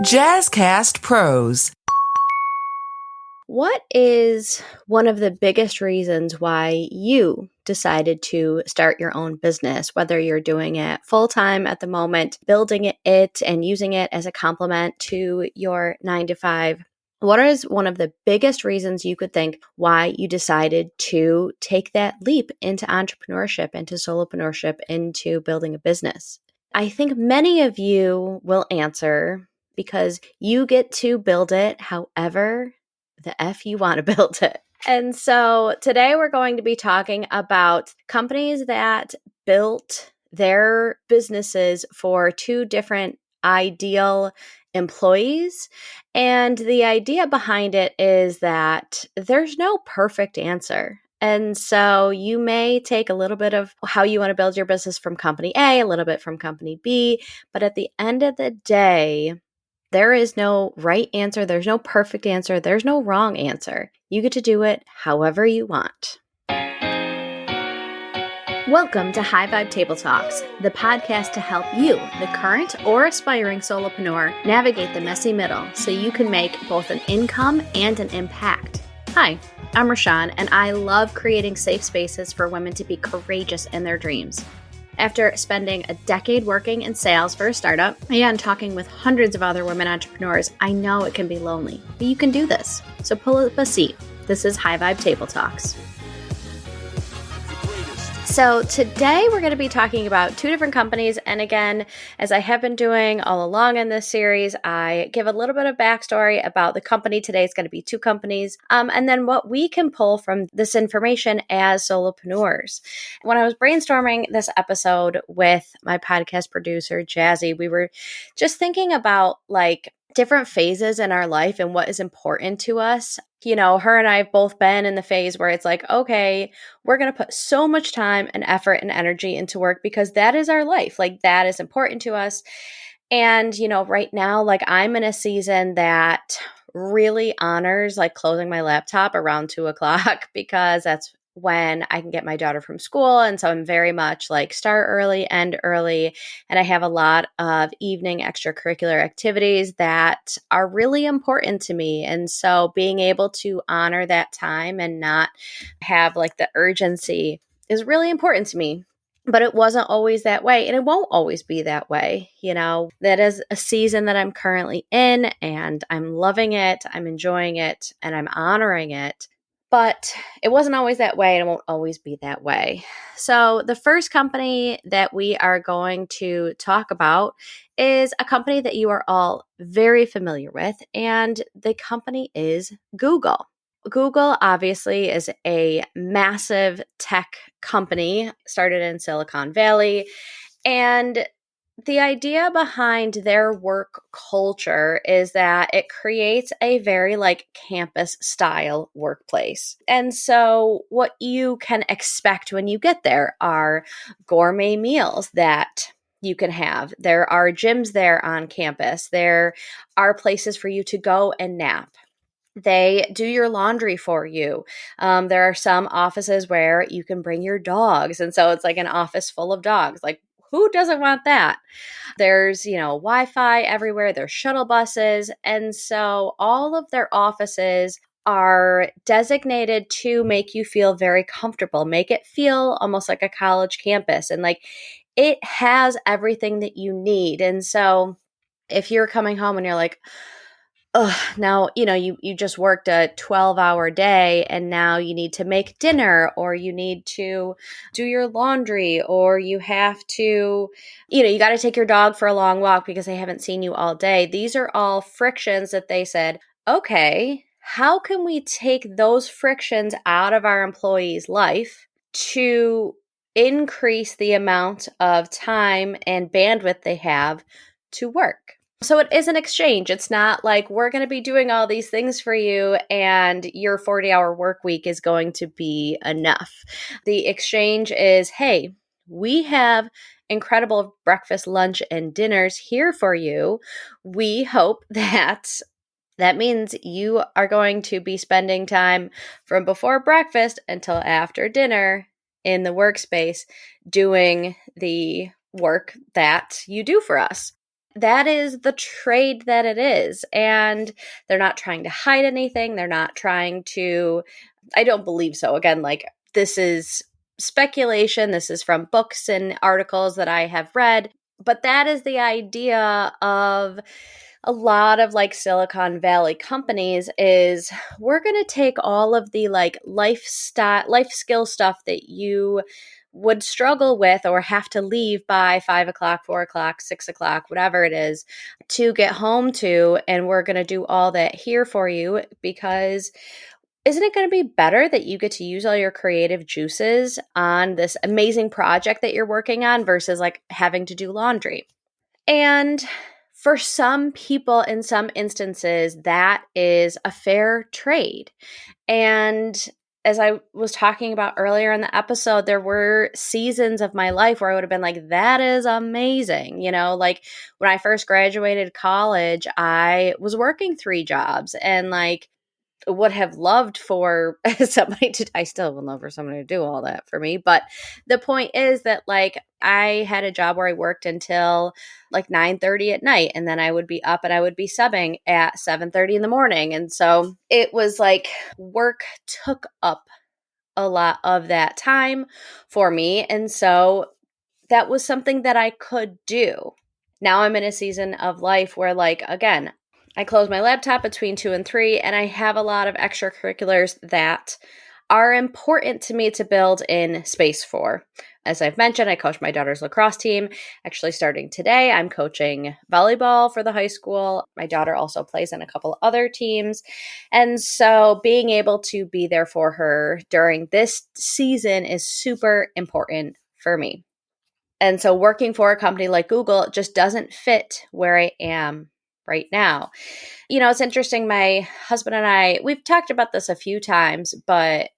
Jazzcast Pros. What is one of the biggest reasons why you decided to start your own business, whether you're doing it full-time at the moment, building it and using it as a complement to your 9-to-5? What is one of the biggest reasons you could think why you decided to take that leap into entrepreneurship, into solopreneurship, into building a business? I think many of you will answer because you get to build it however the F you want to build it. And so today we're going to be talking about companies that built their businesses for two different ideal employees. And the idea behind it is that there's no perfect answer. And so you may take a little bit of how you want to build your business from company A, a little bit from company B, but at the end of the day, there is no right answer. There's no perfect answer. There's no wrong answer. You get to do it however you want. Welcome to High Vibe Table Talks, the podcast to help you, the current or aspiring solopreneur, navigate the messy middle so you can make both an income and an impact. Hi, I'm Rashawn, and I love creating safe spaces for women to be courageous in their dreams. After spending a decade working in sales for a startup and talking with hundreds of other women entrepreneurs, I know it can be lonely, but you can do this. So pull up a seat. This is High Vibe Table Talks. So today we're going to be talking about two different companies. And again, as I have been doing all along in this series, I give a little bit of backstory about the company. Today is going to be two companies. And then what we can pull from this information as solopreneurs. When I was brainstorming this episode with my podcast producer, Jazzy, we were just thinking about different phases in our life and what is important to us. You know, her and I have both been in the phase where it's like, okay, we're going to put so much time and effort and energy into work because that is our life. That is important to us. And, right now, I'm in a season that really honors closing my laptop around 2:00 because that's when I can get my daughter from school. And so I'm very much start early, end early. And I have a lot of evening extracurricular activities that are really important to me. And so being able to honor that time and not have the urgency is really important to me. But it wasn't always that way, and it won't always be that way. That is a season that I'm currently in, and I'm loving it, I'm enjoying it, and I'm honoring it. But it wasn't always that way, and it won't always be that way. So the first company that we are going to talk about is a company that you are all very familiar with, and the company is Google. Google obviously is a massive tech company, started in Silicon Valley, and the idea behind their work culture is that it creates a very campus style workplace. And so what you can expect when you get there are gourmet meals that you can have. There are gyms there on campus. There are places for you to go and nap. They do your laundry for you. There are some offices where you can bring your dogs. And so it's an office full of dogs. Who doesn't want that? There's, Wi-Fi everywhere. There's shuttle buses. And so all of their offices are designated to make you feel very comfortable, make it feel almost like a college campus. And it has everything that you need. And so if you're coming home and you're like, oh, now, you just worked a 12-hour day and now you need to make dinner, or you need to do your laundry, or you have to, you got to take your dog for a long walk because they haven't seen you all day. These are all frictions that they said, okay, how can we take those frictions out of our employees' life to increase the amount of time and bandwidth they have to work? So it is an exchange. It's not we're going to be doing all these things for you and your 40-hour work week is going to be enough. The exchange is, hey, we have incredible breakfast, lunch, and dinners here for you. We hope that means you are going to be spending time from before breakfast until after dinner in the workspace doing the work that you do for us. that is the trade that it is. And they're not trying to hide anything. They're not trying to, I don't believe so. Again, like this is speculation. This is from books and articles that I have read. But that is the idea of a lot of like Silicon Valley companies is we're going to take all of the like lifestyle, life skill stuff that you would struggle with or have to leave by 5 o'clock, 4 o'clock, 6 o'clock, whatever it is to get home to. And we're going to do all that here for you because isn't it going to be better that you get to use all your creative juices on this amazing project that you're working on versus like having to do laundry? And for some people, in some instances, that is a fair trade. And as I was talking about earlier in the episode, there were seasons of my life where I would have been like, that is amazing. You know, like when I first graduated college, I was working 3 jobs and like would have loved for somebody to, I still would love for somebody to do all that for me. But the point is that like I had a job where I worked until like 9:30 at night. And then I would be up and I would be subbing at 7:30 in the morning. And so it was like work took up a lot of that time for me. And so that was something that I could do. Now I'm in a season of life where, like, again, I close my laptop between 2 and 3, and I have a lot of extracurriculars that are important to me to build in space for. As I've mentioned, I coach my daughter's lacrosse team. Actually, starting today, I'm coaching volleyball for the high school. My daughter also plays in a couple other teams. And so being able to be there for her during this season is super important for me. And so working for a company like Google just doesn't fit where I am right now. You know, it's interesting. My husband and I, we've talked about this a few times, but,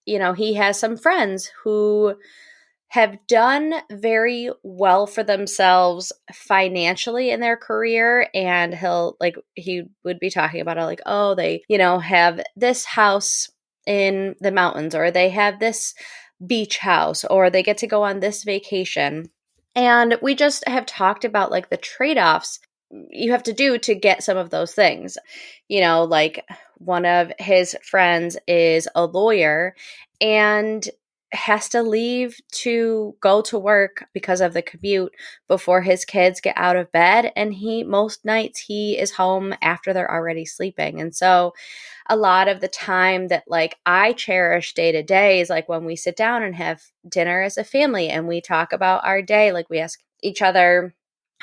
you know, he has some friends who have done very well for themselves financially in their career. And he would be talking about it like, oh, they, you know, have this house in the mountains, or they have this beach house, or they get to go on this vacation. And we just have talked about like the trade-offs you have to do to get some of those things. You know, like one of his friends is a lawyer and has to leave to go to work because of the commute before his kids get out of bed. And most nights he is home after they're already sleeping. And so a lot of the time that like I cherish day to day is like when we sit down and have dinner as a family and we talk about our day. Like we ask each other,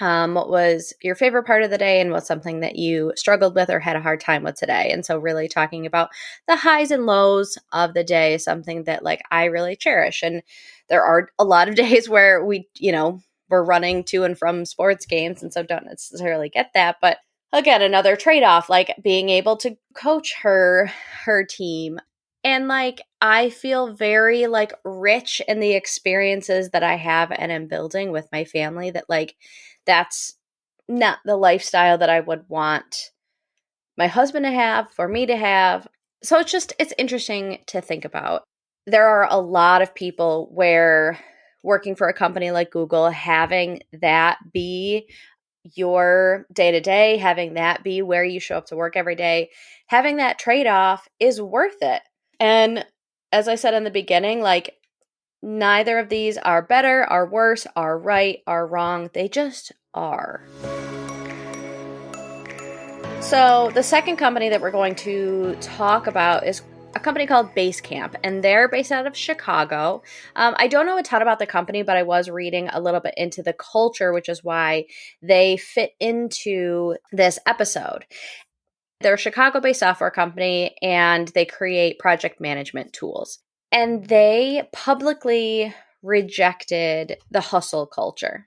what was your favorite part of the day and what's something that you struggled with or had a hard time with today? And so really talking about the highs and lows of the day is something that like I really cherish. And there are a lot of days where we, you know, we're running to and from sports games and so don't necessarily get that. But again, another trade-off, like being able to coach her team. And like, I feel very like rich in the experiences that I have and am building with my family that like, that's not the lifestyle that I would want my husband to have, for me to have. So it's interesting to think about. There are a lot of people where working for a company like Google, having that be your day to day, having that be where you show up to work every day, having that trade off is worth it. And as I said in the beginning, like neither of these are better, are worse, are right, are wrong. They just are. So the second company that we're going to talk about is a company called Basecamp, and they're based out of Chicago. I don't know a ton about the company, but I was reading a little bit into the culture, which is why they fit into this episode. They're a Chicago-based software company, and they create project management tools. And they publicly rejected the hustle culture.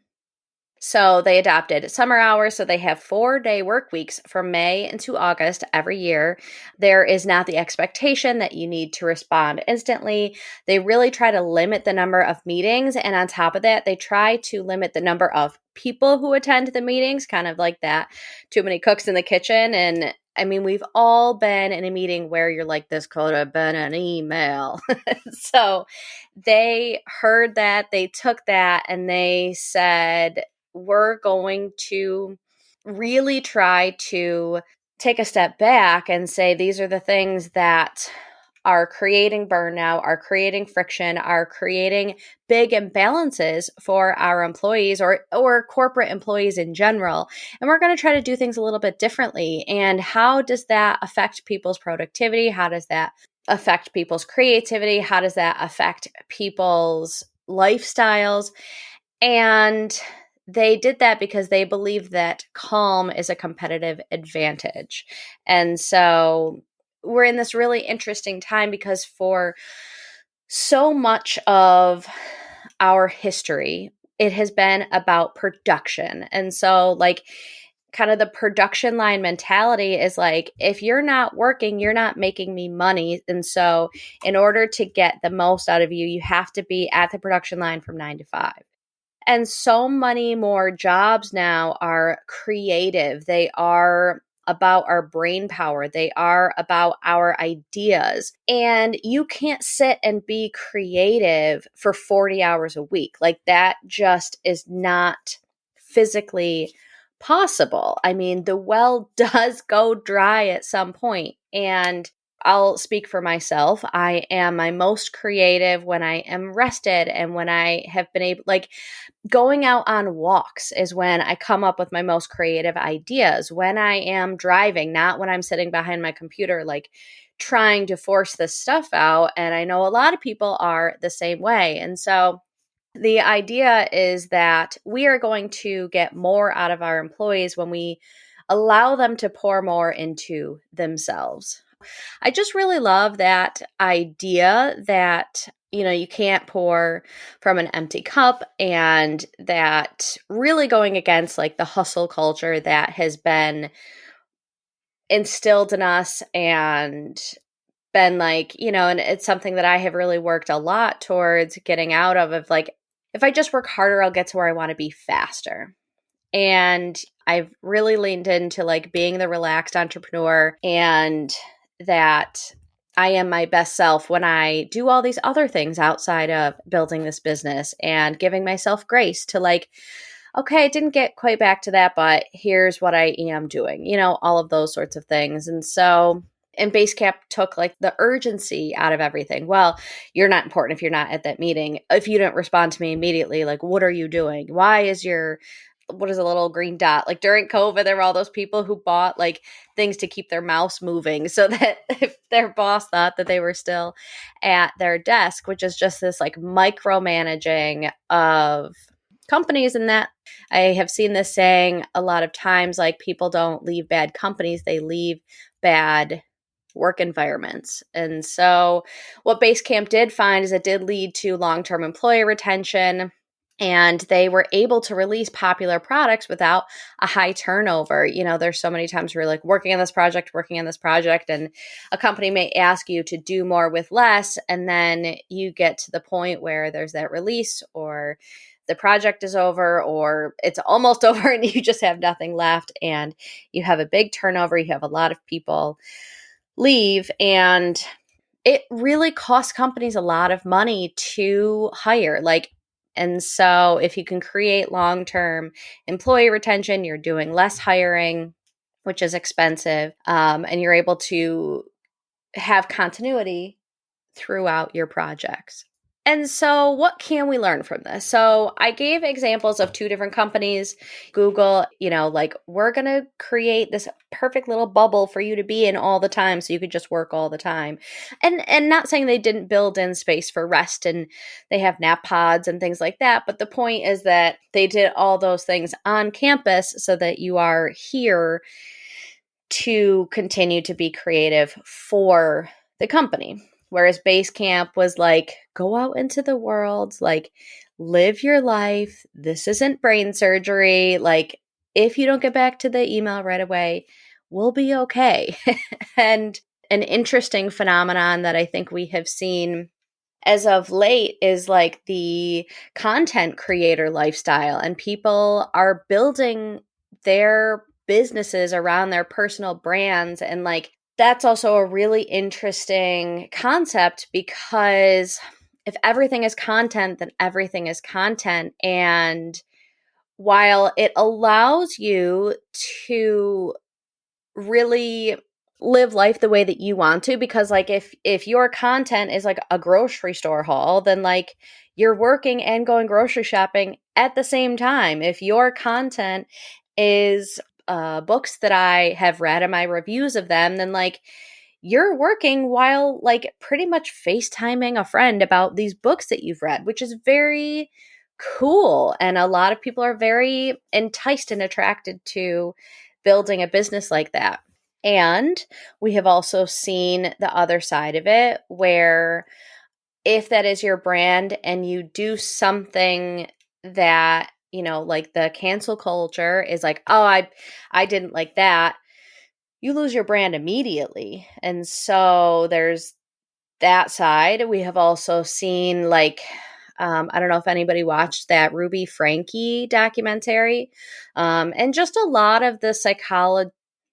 So they adopted summer hours. So they have 4-day work weeks from May into August every year. There is not the expectation that you need to respond instantly. They really try to limit the number of meetings. And on top of that, they try to limit the number of people who attend the meetings, kind of like that. Too many cooks in the kitchen. And I mean, we've all been in a meeting where you're like, this could have been an email. So they heard that, they took that, and they said, we're going to really try to take a step back and say, these are the things that are creating burnout, are creating friction, are creating big imbalances for our employees or corporate employees in general. And we're going to try to do things a little bit differently. And how does that affect people's productivity? How does that affect people's creativity? How does that affect people's lifestyles? And they did that because they believe that calm is a competitive advantage. And so we're in this really interesting time because for so much of our history, it has been about production. And so, like, kind of the production line mentality is like, if you're not working, you're not making me money. And so, in order to get the most out of you, you have to be at the production line from 9 to 5. And so many more jobs now are creative. They are about our brain power. They are about our ideas. And you can't sit and be creative for 40 hours a week. Like, that just is not physically possible. I mean, the well does go dry at some point. And I'll speak for myself. I am my most creative when I am rested and when I have been able, like, going out on walks is when I come up with my most creative ideas. When I am driving, not when I'm sitting behind my computer, like trying to force this stuff out. And I know a lot of people are the same way. And so the idea is that we are going to get more out of our employees when we allow them to pour more into themselves. I just really love that idea that, you can't pour from an empty cup, and that really going against like the hustle culture that has been instilled in us and been like, and it's something that I have really worked a lot towards getting out of like, if I just work harder, I'll get to where I want to be faster. And I've really leaned into like being the relaxed entrepreneur, and that I am my best self when I do all these other things outside of building this business, and giving myself grace to like, okay, I didn't get quite back to that, but here's what I am doing, all of those sorts of things. And so, and Basecamp took like the urgency out of everything. Well, you're not important if you're not at that meeting. If you don't respond to me immediately, like, what are you doing? Why is what is a little green dot? Like, during COVID, there were all those people who bought like things to keep their mouse moving so that if their boss thought that they were still at their desk, which is just this like micromanaging of companies. And that I have seen this saying a lot of times, like, people don't leave bad companies, they leave bad work environments. And so what Basecamp did find is it did lead to long-term employee retention, and they were able to release popular products without a high turnover. There's so many times where you're like working on this project, and a company may ask you to do more with less. And then you get to the point where there's that release, or the project is over, or it's almost over, and you just have nothing left. And you have a big turnover. You have a lot of people leave, and it really costs companies a lot of money to hire. And so if you can create long-term employee retention, you're doing less hiring, which is expensive, and you're able to have continuity throughout your projects. And so what can we learn from this? So I gave examples of 2 different companies. Google, like, we're going to create this perfect little bubble for you to be in all the time so you could just work all the time. And not saying they didn't build in space for rest, and they have nap pods and things like that. But the point is that they did all those things on campus so that you are here to continue to be creative for the company. Whereas Basecamp was like, go out into the world, like, live your life. This isn't brain surgery. Like, if you don't get back to the email right away, we'll be okay. And an interesting phenomenon that I think we have seen as of late is like the content creator lifestyle, and people are building their businesses around their personal brands. And like, that's also a really interesting concept, because if everything is content, then everything is content. And while it allows you to really live life the way that you want to, because like if your content is like a grocery store haul, then like you're working and going grocery shopping at the same time. If your content is books that I have read and my reviews of them, then like you're working while like pretty much FaceTiming a friend about these books that you've read, which is very cool. And a lot of people are very enticed and attracted to building a business like that. And we have also seen the other side of it, where if that is your brand and you do something that, you know, like the cancel culture is like, oh, I didn't like that, you lose your brand immediately. And so there's that side. We have also seen like, I don't know if anybody watched that Ruby Frankie documentary, and just a lot of the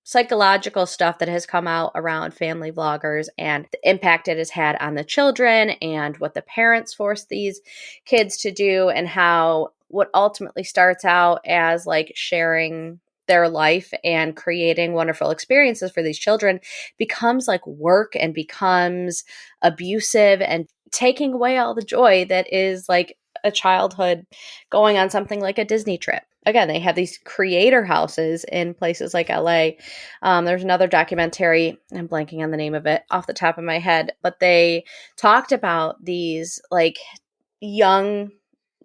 psychological stuff that has come out around family vloggers and the impact it has had on the children and what the parents force these kids to do, and how what ultimately starts out as like sharing their life and creating wonderful experiences for these children becomes like work and becomes abusive and taking away all the joy that is like a childhood going on something like a Disney trip. Again, they have these creator houses in places like LA. There's another documentary, I'm blanking on the name of it off the top of my head, but they talked about these like young,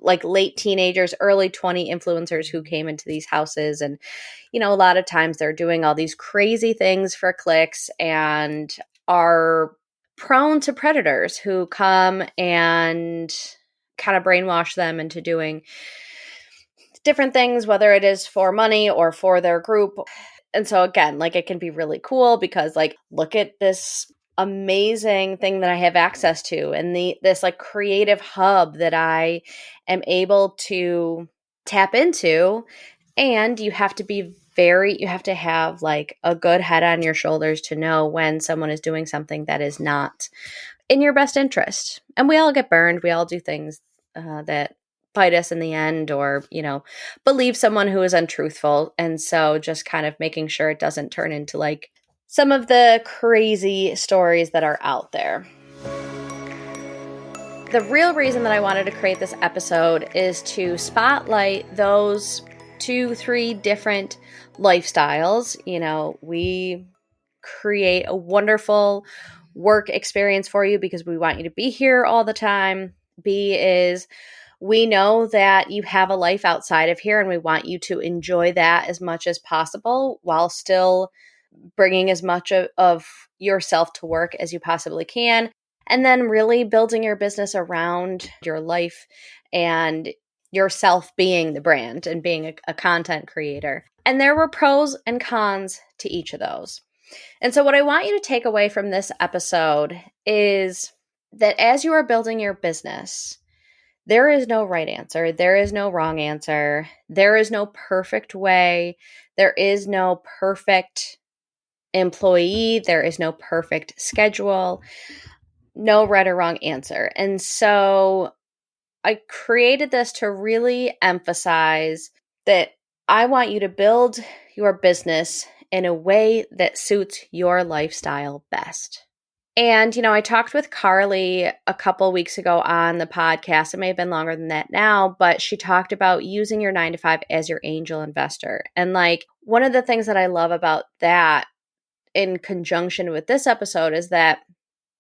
like late teenagers, early 20 influencers who came into these houses. And, you know, a lot of times they're doing all these crazy things for clicks and are prone to predators who come and kind of brainwash them into doing different things, whether it is for money or for their group. And so again, like it can be really cool because like, look at this amazing thing that I have access to, and this like creative hub that I am able to tap into. And you have to have like a good head on your shoulders to know when someone is doing something that is not in your best interest. And we all get burned. We all do things that bite us in the end, or, you know, believe someone who is untruthful. And so just kind of making sure it doesn't turn into like some of the crazy stories that are out there. The real reason that I wanted to create this episode is to spotlight those 2-3 different lifestyles. You know, we create a wonderful work experience for you because we want you to be here all the time. B is we know that you have a life outside of here, and we want you to enjoy that as much as possible while still bringing as much of yourself to work as you possibly can. And then really building your business around your life and yourself being the brand and being a content creator. And there were pros and cons to each of those. And so what I want you to take away from this episode is that as you are building your business, there is no right answer. There is no wrong answer. There is no perfect way. There is no perfect employee. There is no perfect schedule. No right or wrong answer. And so I created this to really emphasize that I want you to build your business in a way that suits your lifestyle best. And, you know, I talked with Carly a couple weeks ago on the podcast. It may have been longer than that now, but she talked about using your 9-to-5 as your angel investor. And like one of the things that I love about that in conjunction with this episode is that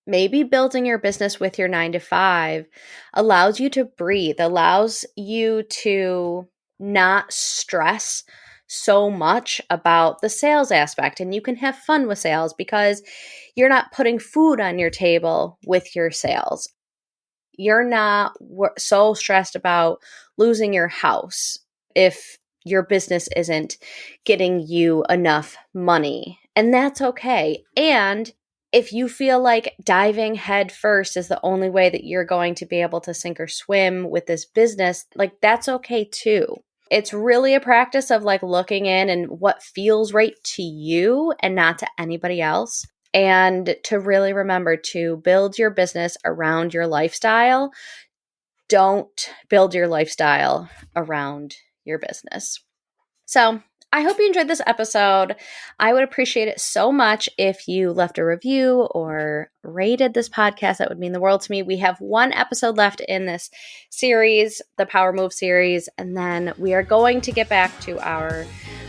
maybe building your business with your 9-to-5 allows you to breathe, allows you to not stress so much about the sales aspect, and you can have fun with sales because you're not putting food on your table with your sales. You're not so stressed about losing your house if your business isn't getting you enough money, and that's okay. And if you feel like diving head first is the only way that you're going to be able to sink or swim with this business, like that's okay too. It's really a practice of like looking in and what feels right to you and not to anybody else. And to really remember to build your business around your lifestyle. Don't build your lifestyle around your business. So I hope you enjoyed this episode. I would appreciate it so much if you left a review or rated this podcast. That would mean the world to me. We have one episode left in this series, the Power Move series, and then we are going to get back to our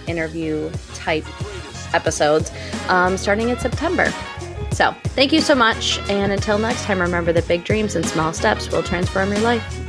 interview type episodes starting in September. So thank you so much. And until next time, remember that big dreams and small steps will transform your life.